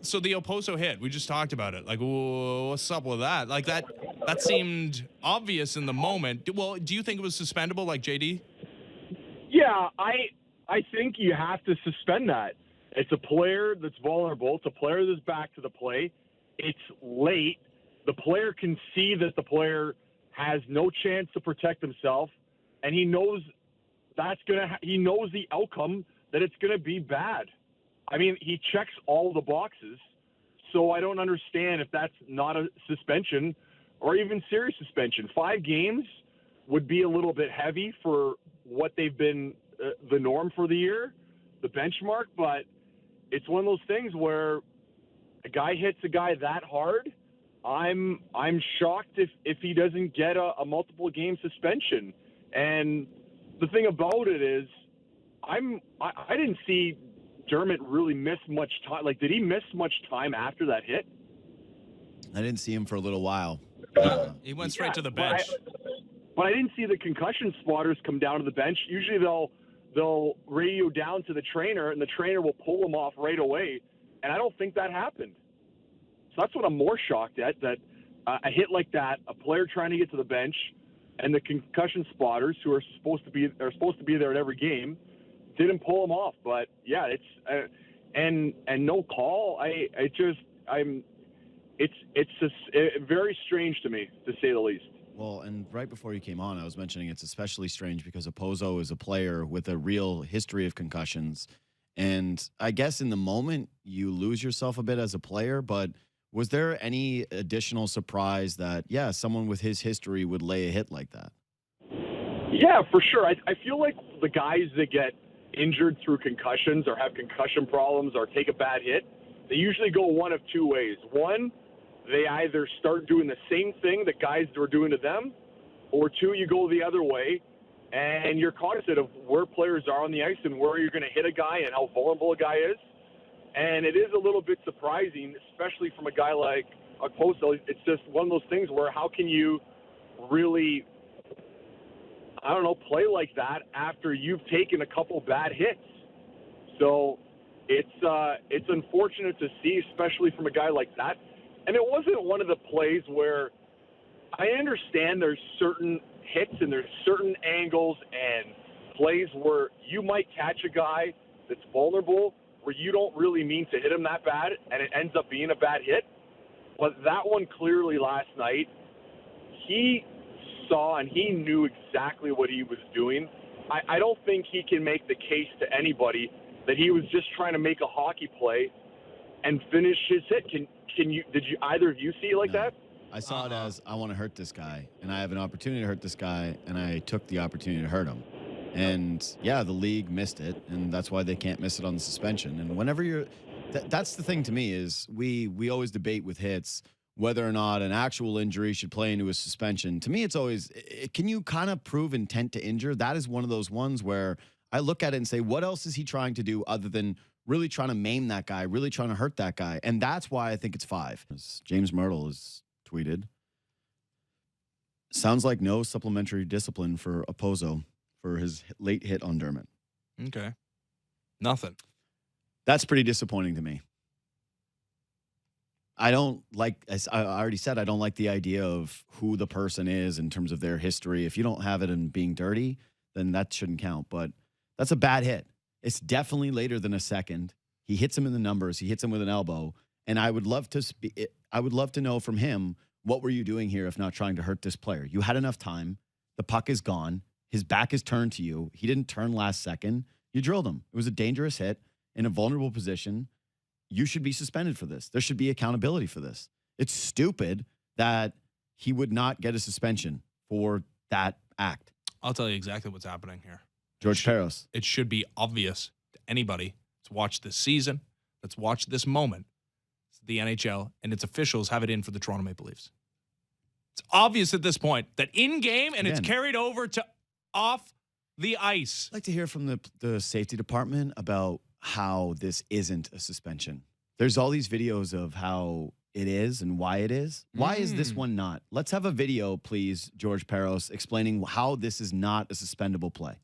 So the Okposo hit, we just talked about it. Like, what's up with that? Like that seemed obvious in the moment. Well, do you think it was suspendable, like JD? Yeah, I think you have to suspend that. It's a player that's vulnerable. It's a player that's back to the play. It's late. The player can see that the player has no chance to protect himself, and he knows he knows the outcome, that it's gonna be bad. I mean, he checks all the boxes, so I don't understand if that's not a suspension or even serious suspension. 5 games would be a little bit heavy for what they've been the norm for the year, the benchmark, but it's one of those things where a guy hits a guy that hard. I'm shocked if he doesn't get a multiple game suspension. And the thing about it is, I didn't see Dermott really miss much time. Like, did he miss much time after that hit? I didn't see him for a little while. He went straight to the bench. But I didn't see the concussion spotters come down to the bench. Usually they'll radio down to the trainer, and the trainer will pull him off right away. And I don't think that happened. So that's what I'm more shocked at, that a hit like that, a player trying to get to the bench, and the concussion spotters, who are supposed to be there at every game, didn't pull him off. But yeah, it's and no call. It's just very strange to me, to say the least. Well, and right before you came on, I was mentioning it's especially strange because Okposo is a player with a real history of concussions. And I guess in the moment, you lose yourself a bit as a player, but was there any additional surprise that, yeah, someone with his history would lay a hit like that? Yeah, for sure. I feel like the guys that get injured through concussions or have concussion problems or take a bad hit, they usually go one of 2 ways. One, they either start doing the same thing that guys were doing to them, or 2, you go the other way, and you're cognizant of where players are on the ice and where you're going to hit a guy and how vulnerable a guy is. And it is a little bit surprising, especially from a guy like Okposo. It's just one of those things where how can you really, I don't know, play like that after you've taken a couple bad hits? So it's unfortunate to see, especially from a guy like that. And it wasn't one of the plays where, I understand there's certain hits and there's certain angles and plays where you might catch a guy that's vulnerable where you don't really mean to hit him that bad and it ends up being a bad hit. But that one clearly last night, he saw and he knew exactly what he was doing. I don't think he can make the case to anybody that he was just trying to make a hockey play and finish his hit. Did either of you see it like that? I saw it as, I want to hurt this guy, and I have an opportunity to hurt this guy, and I took the opportunity to hurt him. And, yeah, the league missed it, and that's why they can't miss it on the suspension. And whenever you're that's the thing to me is we always debate with hits whether or not an actual injury should play into a suspension. To me, it's always, can you kind of prove intent to injure? That is one of those ones where I look at it and say, what else is he trying to do other than really trying to maim that guy, really trying to hurt that guy? And that's why I think it's 5. As James Myrtle has tweeted, sounds like no supplementary discipline for Okposo for his late hit on Dermott. Okay. Nothing. That's pretty disappointing to me. I don't like, as I already said, I don't like the idea of who the person is in terms of their history. If you don't have it in being dirty, then that shouldn't count. But that's a bad hit. It's definitely later than a second. He hits him in the numbers. He hits him with an elbow. And I would love to know from him, what were you doing here if not trying to hurt this player? You had enough time. The puck is gone. His back is turned to you. He didn't turn last second. You drilled him. It was a dangerous hit in a vulnerable position. You should be suspended for this. There should be accountability for this. It's stupid that he would not get a suspension for that act. I'll tell you exactly what's happening here. George Peros. It should be obvious to anybody that's watched this season, that's watched this moment. The NHL and its officials have it in for the Toronto Maple Leafs. It's obvious at this point that in game and it's carried over to off the ice. I'd like to hear from the safety department about how this isn't a suspension. There's all these videos of how it is and why it is. Why is this one not? Let's have a video, please, George Peros, explaining how this is not a suspendable play.